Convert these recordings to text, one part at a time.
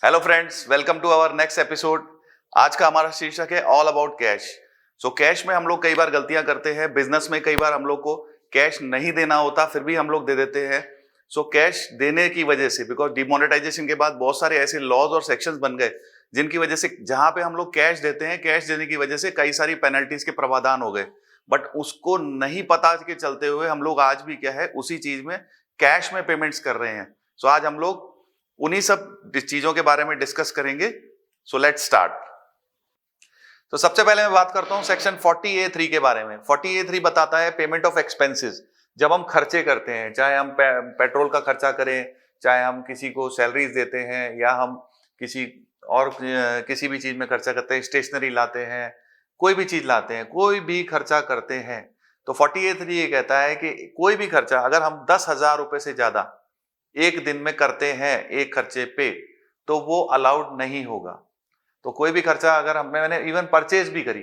Hello friends, welcome to our next episode. आज का हमारा शीर्षक है all about cash. So cash में हम लोग कई बार गलतियां करते हैं। बिजनेस में कई बार हम लोग को कैश नहीं देना होता, फिर भी हम लोग दे देते हैं। सो कैश देने की वजह से, बिकॉज डिमोनेटाइजेशन के बाद बहुत सारे ऐसे लॉज और सेक्शंस बन गए जिनकी वजह से जहां पे हम लोग कैश देते हैं, कैश देने की वजह से कई सारी पेनल्टीज के प्रावधान हो गए। बट उसको नहीं पता के चलते हुए हम लोग आज भी क्या है, उसी चीज में कैश में पेमेंट्स कर रहे हैं। सो आज हम लोग उन्हीं सब चीजों के बारे में डिस्कस करेंगे। So let's start. तो सबसे पहले मैं बात करता हूं सेक्शन 40A3 के बारे में। 40A3 बताता है पेमेंट ऑफ एक्सपेंसेस। जब हम खर्चे करते हैं, चाहे हम पेट्रोल का खर्चा करें, चाहे हम किसी को सैलरीज देते हैं, या हम किसी और किसी भी चीज में खर्चा करते हैं, स्टेशनरी लाते हैं, कोई भी चीज लाते हैं, कोई भी खर्चा करते हैं, तो 40A3 ये कहता है कि कोई भी खर्चा अगर हम 10,000 रुपए से ज्यादा एक दिन में करते हैं एक खर्चे पे, तो वो अलाउड नहीं होगा। तो कोई भी खर्चा अगर मैंने इवन परचेज भी करी,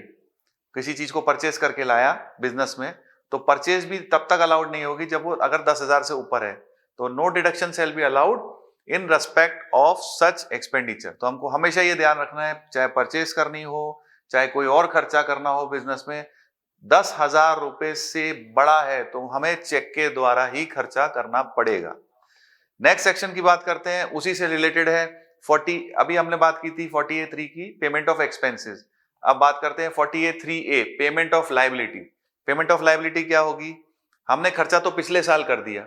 किसी चीज को परचेज करके लाया बिजनेस में, तो परचेज भी तब तक अलाउड नहीं होगी जब वो अगर 10,000 से ऊपर है। तो no deduction shall be allowed in respect of such expenditure. तो हमको हमेशा ये ध्यान रखना है, चाहे परचेज करनी हो, चाहे कोई और खर्चा करना हो बिजनेस में, 10,000 रुपए से बड़ा है तो हमें चेक के द्वारा ही खर्चा करना पड़ेगा। नेक्स्ट सेक्शन की बात करते हैं, उसी से रिलेटेड है। 40 अभी हमने बात की थी 40A3 की, पेमेंट ऑफ एक्सपेंसेस। अब बात करते हैं 40A3A, payment of liability. Payment of liability क्या होगी? हमने खर्चा तो पिछले साल कर दिया,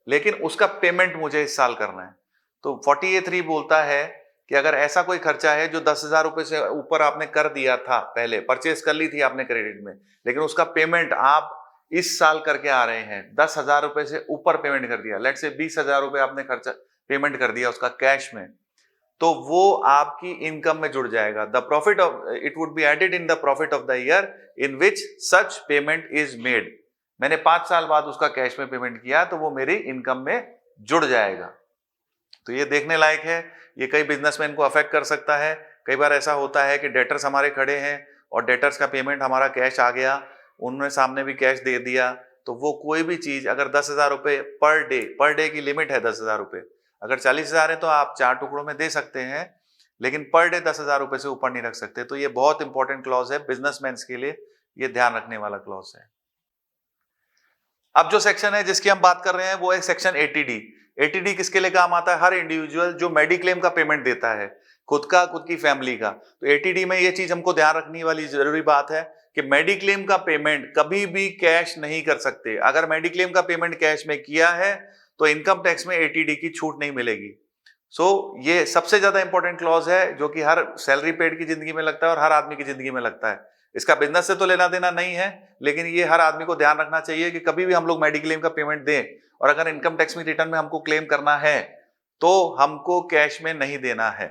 लेकिन उसका पेमेंट मुझे इस साल करना है। तो 40A3 बोलता है कि अगर ऐसा कोई खर्चा है जो 10,000 रुपए से ऊपर आपने कर दिया था, पहले परचेज कर ली थी आपने क्रेडिट में, लेकिन उसका पेमेंट आप इस साल करके आ रहे हैं, 10,000 रुपए से ऊपर पेमेंट कर दिया, लेट से 20,000 रुपए आपने खर्चा पेमेंट कर दिया उसका कैश में, तो वो आपकी इनकम में जुड़ जाएगा। The profit of it would be added in the profit of the year in which such payment is made. मैंने 5 साल बाद उसका कैश में पेमेंट किया तो वो मेरी इनकम में जुड़ जाएगा। तो ये देखने लायक है, ये कई बिजनेसमैन को अफेक्ट कर सकता है। कई बार ऐसा होता है कि डेटर्स हमारे खड़े हैं और डेटर्स का पेमेंट हमारा कैश आ गया, उन्होंने सामने भी कैश दे दिया, तो वो कोई भी चीज अगर 10,000 रुपए पर डे की लिमिट है 10,000 रुपए, अगर 40,000 है तो आप 4 टुकड़ों में दे सकते हैं, लेकिन पर डे 10,000 रुपए से ऊपर नहीं रख सकते। तो ये बहुत इंपॉर्टेंट क्लॉज है बिजनेसमैन के लिए, ये ध्यान रखने वाला क्लॉज है। अब जो सेक्शन है जिसकी हम बात कर रहे हैं वो है सेक्शन 80D। 80D किसके लिए काम आता है? हर इंडिविजुअल जो मेडिक्लेम का पेमेंट देता है, खुद का, खुद की फैमिली का। तो 80D में ये चीज हमको ध्यान रखने वाली जरूरी बात है कि मेडिक्लेम का पेमेंट कभी भी कैश नहीं कर सकते। अगर मेडिक्लेम का पेमेंट कैश में किया है तो इनकम टैक्स में 80D की छूट नहीं मिलेगी। ये सबसे ज्यादा इंपॉर्टेंट क्लॉज है जो कि हर सैलरी पेड की जिंदगी में लगता है और हर आदमी की जिंदगी में लगता है। इसका बिजनेस से तो लेना देना नहीं है, लेकिन ये हर आदमी को ध्यान रखना चाहिए कि कभी भी हम लोग मेडिक्लेम का पेमेंट दें और अगर इनकम टैक्स में रिटर्न में हमको क्लेम करना है तो हमको कैश में नहीं देना है।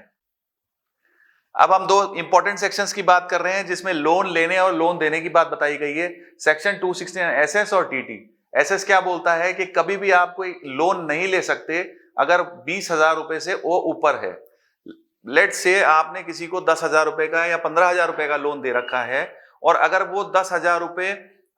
अब हम दो इंपॉर्टेंट सेक्शंस की बात कर रहे हैं जिसमें लोन लेने और लोन देने की बात बताई गई है। सेक्शन 269 एसएस और टीटी। एसएस क्या बोलता है कि कभी भी आप कोई लोन नहीं ले सकते अगर 20,000 रुपए से वो ऊपर है। लेट से आपने किसी को 10,000 रुपए का या 15,000 रुपए का लोन दे रखा है और अगर वो 10,000 रुपए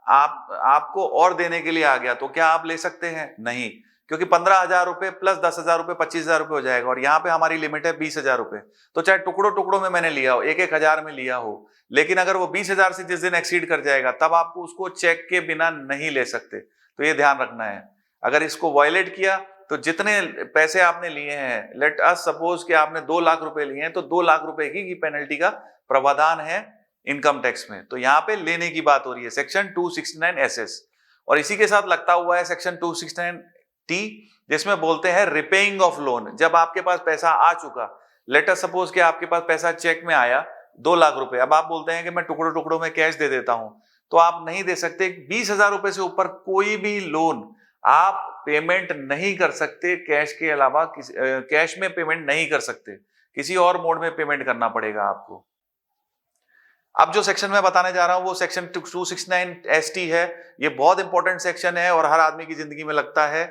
आपको और देने के लिए आ गया तो क्या आप ले सकते हैं? नहीं, क्योंकि 15,000 रुपए प्लस 10,000 रुपए 25,000 रुपए हो जाएगा और यहाँ पे हमारी लिमिट है 20,000 रुपए। तो चाहे टुकड़ों टुकड़ों में मैंने लिया हो, एक हजार में लिया हो, लेकिन अगर वो 20,000 से जिस दिन एक्सीड कर जाएगा तब आपको उसको चेक के बिना नहीं ले सकते। तो ये ध्यान रखना है। अगर इसको वायलेट किया तो जितने पैसे आपने लिए हैं, लेट अस सपोज कि आपने 2 लाख रुपए लिए हैं, तो 2 लाख रुपए की पेनल्टी का प्रावधान है इनकम टैक्स में। तो यहाँ पे लेने की बात हो रही है, सेक्शन 269 एसएस। और इसी के साथ लगता हुआ है सेक्शन 269 टी, जिसमें बोलते हैं रिपेइंग ऑफ लोन। जब आपके पास पैसा आ चुका, लेट अस सपोज कि आपके पास पैसा चेक में आया 2 लाख रुपए, अब आप बोलते हैं कि मैं टुकड़ों टुकड़ों में कैश दे देता हूं, तो आप नहीं दे सकते। 20,000 रुपए से ऊपर कोई भी लोन आप पेमेंट नहीं कर सकते कैश के अलावा, कैश में पेमेंट नहीं कर सकते, किसी और मोड में पेमेंट करना पड़ेगा आपको। अब जो सेक्शन मैं बताने जा रहा हूं वो सेक्शन 269 एसटी है। ये बहुत इंपॉर्टेंट सेक्शन है और हर आदमी की जिंदगी में लगता है।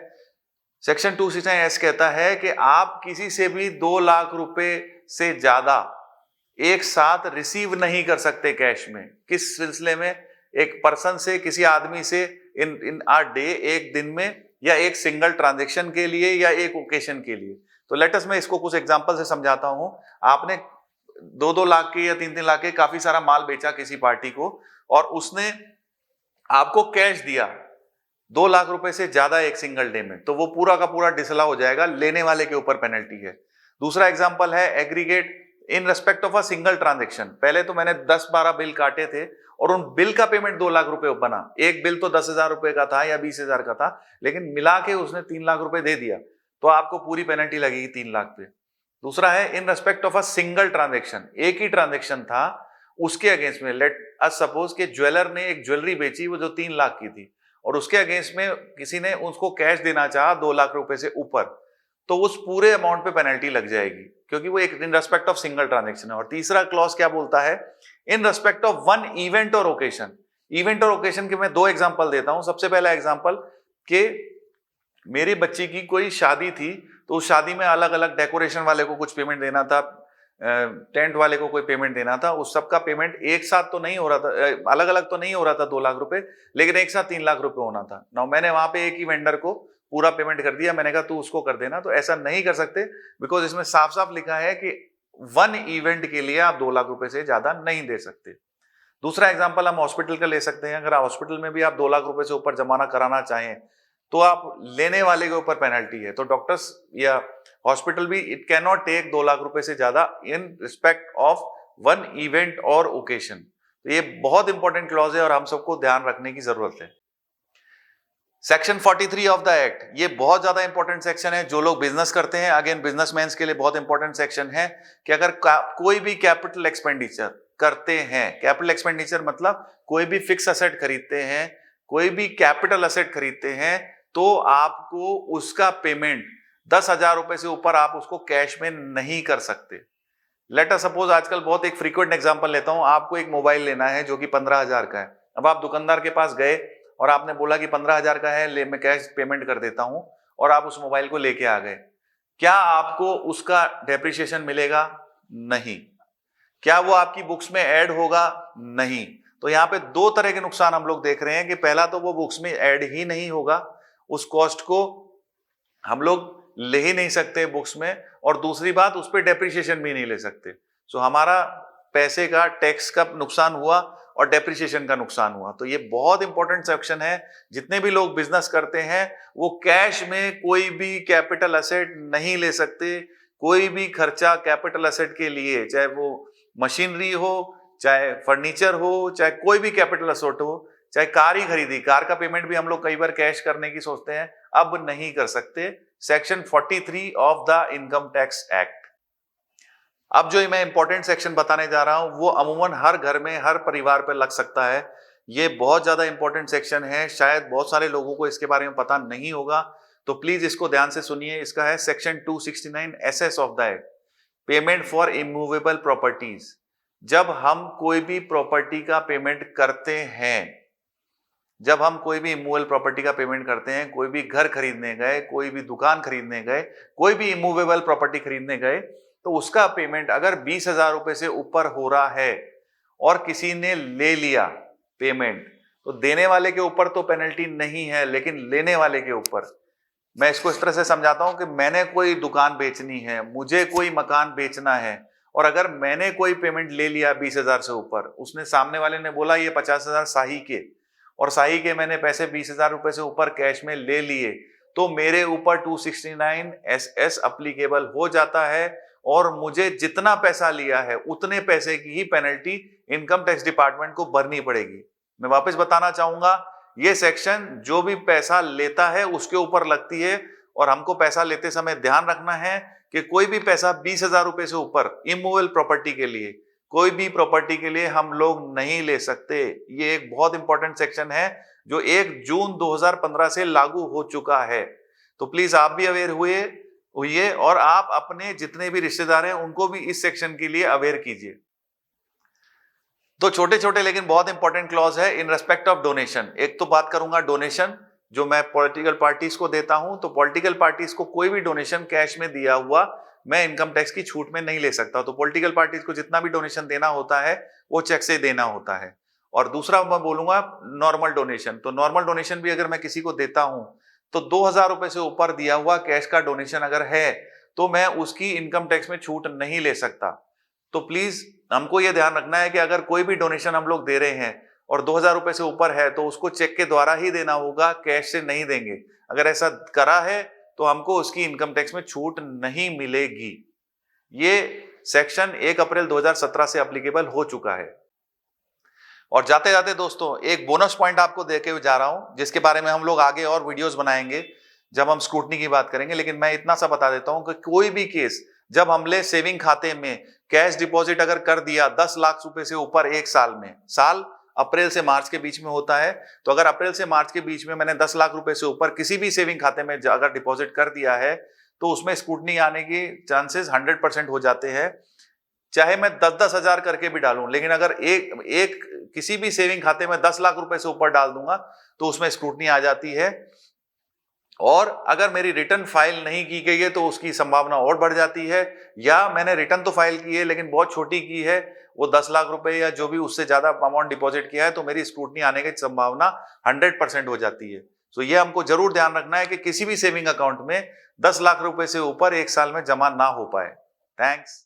सेक्शन 269 एस कहता है कि आप किसी से भी 2 लाख रुपए से ज्यादा एक साथ रिसीव नहीं कर सकते कैश में। किस सिलसिले में? एक पर्सन से, किसी आदमी से इन अ डे, एक दिन में, या एक सिंगल ट्रांजेक्शन के लिए या एक ओकेशन के लिए। तो लेट अस मैं इसको कुछ एग्जांपल से समझाता हूं। आपने 2-2 लाख के या 3-3 लाख के काफी सारा माल बेचा किसी पार्टी को, और उसने आपको कैश दिया 2 लाख रुपए से ज्यादा एक सिंगल डे में, तो वो पूरा का पूरा डिसअलाउ हो जाएगा, लेने वाले के ऊपर पेनल्टी है। दूसरा एग्जांपल है aggregate in respect of a single transaction. पहले तो मैंने 10-12 बिल काटे थे और उन बिल का पेमेंट 2 लाख रुपए बना। एक बिल तो 10,000 रुपए का था या 20,000 का था, लेकिन मिला के उसने 3 लाख रुपए दे दिया, तो आपको पूरी पेनल्टी लगेगी 3 लाख पे। दूसरा है इन respect of a single transaction, एक ही ट्रांजेक्शन था, उसके अगेंस्ट में लेट अस सपोज के ज्वेलर ने एक ज्वेलरी बेची वो जो 3 लाख की थी, और उसके अगेंस्ट में किसी ने उसको कैश देना चाहा 2 लाख रुपए से ऊपर, तो उस पूरे अमाउंट पे पेनल्टी लग जाएगी, क्योंकि वो एक इन रेस्पेक्ट ऑफ सिंगल ट्रांजेक्शन है। और तीसरा क्लॉज क्या बोलता है, इन रेस्पेक्ट ऑफ वन इवेंट और ओकेशन। इवेंट और ओकेशन के मैं 2 एग्जांपल देता हूं। सबसे पहला एग्जांपल कि मेरी बच्ची की कोई शादी थी, तो उस शादी में अलग अलग डेकोरेशन वाले को कुछ पेमेंट देना था, टेंट वाले को कोई पेमेंट देना था, उस सब का पेमेंट एक साथ तो नहीं हो रहा था, अलग अलग तो नहीं हो रहा था 2 लाख रुपए, लेकिन एक साथ 3 लाख रुपए होना था। नाउ मैंने वहां पे एक ही वेंडर को पूरा पेमेंट कर दिया, मैंने कहा तू उसको कर देना, तो ऐसा नहीं कर सकते, बिकॉज इसमें साफ साफ लिखा है कि वन इवेंट के लिए आप 2 लाख रुपए से ज्यादा नहीं दे सकते। दूसरा एग्जाम्पल हम हॉस्पिटल का ले सकते हैं। अगर हॉस्पिटल में भी आप 2 लाख रुपए से ऊपर जमाना कराना चाहें, तो आप लेने वाले के ऊपर पेनल्टी है, तो डॉक्टर्स या हॉस्पिटल भी इट कैन नॉट टेक 2 लाख रुपए से ज्यादा in respect of one event और ओकेशन। तो ये बहुत इंपॉर्टेंट क्लॉज है और हम सबको ध्यान रखने की जरूरत है। सेक्शन 43 ऑफ द एक्ट, ये बहुत ज्यादा इंपॉर्टेंट सेक्शन है। जो लोग बिजनेस करते हैं, अगेन बिजनेसमैन के लिए बहुत इंपॉर्टेंट सेक्शन है कि अगर कोई भी कैपिटल एक्सपेंडिचर करते हैं, कैपिटल एक्सपेंडिचर मतलब कोई भी फिक्स असेट खरीदते हैं, कोई भी कैपिटल असेट खरीदते हैं, तो आपको उसका पेमेंट 10,000 रुपए से ऊपर आप उसको कैश में नहीं कर सकते। लेट अस सपोज, आजकल बहुत एक फ्रीक्वेंट एग्जांपल लेता हूं, आपको एक मोबाइल लेना है जो कि 15,000 का है। अब आप दुकानदार के पास गए और आपने बोला कि 15,000 का है, ले मैं कैश पेमेंट कर देता हूं, और आप उस मोबाइल को लेके आ गए। क्या आपको उसका डेप्रिसिएशन मिलेगा? नहीं। क्या वो आपकी बुक्स में ऐड होगा? नहीं। तो यहाँ पे 2 तरह के नुकसान हम लोग देख रहे हैं कि पहला तो वो बुक्स में ऐड ही नहीं होगा, उस कॉस्ट को हम लोग ले ही नहीं सकते बुक्स में, और दूसरी बात उस पर डेप्रिसिएशन भी नहीं ले सकते। सो हमारा पैसे का, टैक्स का नुकसान हुआ और डेप्रिसिएशन का नुकसान हुआ। तो ये बहुत इंपॉर्टेंट सेक्शन है। जितने भी लोग बिजनेस करते हैं वो कैश में कोई भी कैपिटल असेट नहीं ले सकते। कोई भी खर्चा कैपिटल असेट के लिए, चाहे वो मशीनरी हो, चाहे फर्नीचर हो, चाहे कोई भी कैपिटल असेट हो, चाहे कार ही खरीदी, कार का पेमेंट भी हम लोग कई बार कैश करने की सोचते हैं, अब नहीं कर सकते। Section 43 of the income tax act. अब जो मैं इंपॉर्टेंट सेक्शन बताने जा रहा हूं, वो अमूमन हर घर में, हर परिवार पर लग सकता है। ये बहुत ज्यादा इंपॉर्टेंट सेक्शन है, शायद बहुत सारे लोगों को इसके बारे में पता नहीं होगा, तो प्लीज इसको ध्यान से सुनिए। इसका है section 269 SS of the act, payment for immovable properties. जब हम कोई भी प्रॉपर्टी का पेमेंट करते हैं, जब हम कोई भी इमूवेबल प्रॉपर्टी का पेमेंट करते हैं, कोई भी घर खरीदने गए, कोई भी दुकान खरीदने गए, कोई भी इमूवेबल प्रॉपर्टी खरीदने गए, तो उसका पेमेंट अगर 20,000 रुपए से ऊपर हो रहा है और किसी ने ले लिया पेमेंट, तो देने वाले के ऊपर तो पेनल्टी नहीं है, लेकिन लेने वाले के ऊपर। मैं इसको इस तरह से समझाता हूं कि मैंने कोई दुकान बेचनी है, मुझे कोई मकान बेचना है, और अगर मैंने कोई पेमेंट ले लिया 20,000 से ऊपर, उसने, सामने वाले ने बोला ये 50,000 शाही के, और शाही के मैंने पैसे 20,000 रुपए से ऊपर कैश में ले लिए, तो मेरे ऊपर 269 SS अप्लीकेबल हो जाता है, और मुझे जितना पैसा लिया है उतने पैसे की ही पेनल्टी इनकम टैक्स डिपार्टमेंट को भरनी पड़ेगी। मैं वापस बताना चाहूंगा, ये सेक्शन जो भी पैसा लेता है उसके ऊपर लगती है, और हमको पैसा लेते समय ध्यान रखना है कि कोई भी पैसा 20,000 रुपए से ऊपर इमूवेबल प्रॉपर्टी के लिए, कोई भी प्रॉपर्टी के लिए हम लोग नहीं ले सकते। ये एक बहुत इंपॉर्टेंट सेक्शन है जो 1 जून 2015 से लागू हो चुका है। तो प्लीज आप भी अवेयर हुइए और आप अपने जितने भी रिश्तेदार हैं उनको भी इस सेक्शन के लिए अवेयर कीजिए। तो छोटे छोटे लेकिन बहुत इंपॉर्टेंट क्लॉज है इन रेस्पेक्ट ऑफ डोनेशन। एक तो बात करूंगा डोनेशन जो मैं पॉलिटिकल पार्टीज को देता हूं, तो पॉलिटिकल पार्टीज को कोई भी डोनेशन कैश में दिया हुआ मैं इनकम टैक्स की छूट में नहीं ले सकता। तो पॉलिटिकल पार्टीज को जितना भी डोनेशन देना होता है वो चेक से देना होता है। और दूसरा मैं बोलूंगा नॉर्मल डोनेशन। तो नॉर्मल डोनेशन भी अगर मैं किसी को देता हूं तो 2,000 रुपए से ऊपर दिया हुआ कैश का डोनेशन अगर है तो मैं उसकी इनकम टैक्स में छूट नहीं ले सकता। तो प्लीज हमको ये ध्यान रखना है कि अगर कोई भी डोनेशन हम लोग दे रहे हैं और 2000 रुपए से ऊपर है तो उसको चेक के द्वारा ही देना होगा, कैश से नहीं देंगे। अगर ऐसा करा है तो हमको उसकी इनकम टैक्स में छूट नहीं मिलेगी। ये सेक्शन 1 अप्रैल 2017 से एप्लीकेबल हो चुका है। और जाते जाते दोस्तों एक बोनस पॉइंट आपको देके जा रहा हूं, जिसके बारे में हम लोग आगे और वीडियोस बनाएंगे जब हम स्क्रूटनी की बात करेंगे। लेकिन मैं इतना सा बता देता हूं कि कोई भी केस जब हमने सेविंग खाते में कैश डिपॉजिट अगर कर दिया 10 लाख रुपए से ऊपर एक साल में, साल अप्रैल से मार्च के बीच में होता है, तो अगर अप्रैल से मार्च के बीच में मैंने 10 लाख रुपए से ऊपर किसी भी सेविंग खाते में अगर डिपॉजिट कर दिया है तो उसमें स्क्रूटनी आने के चांसेस 100% हो जाते हैं। चाहे मैं 10-10 हजार करके भी डालूं, लेकिन अगर एक किसी भी सेविंग खाते में 10 लाख रुपए से ऊपर डाल दूंगा तो उसमें स्क्रूटनी आ जाती है। और अगर मेरी रिटर्न फाइल नहीं की गई है तो उसकी संभावना और बढ़ जाती है, या मैंने रिटर्न तो फाइल की है लेकिन बहुत छोटी की है, वो 10 लाख रुपए या जो भी उससे ज्यादा अमाउंट डिपॉजिट किया है, तो मेरी स्क्रूटनी आने की संभावना 100% हो जाती है। तो ये हमको जरूर ध्यान रखना है कि किसी भी सेविंग अकाउंट में 10 लाख रुपए से ऊपर एक साल में जमा ना हो पाए। थैंक्स।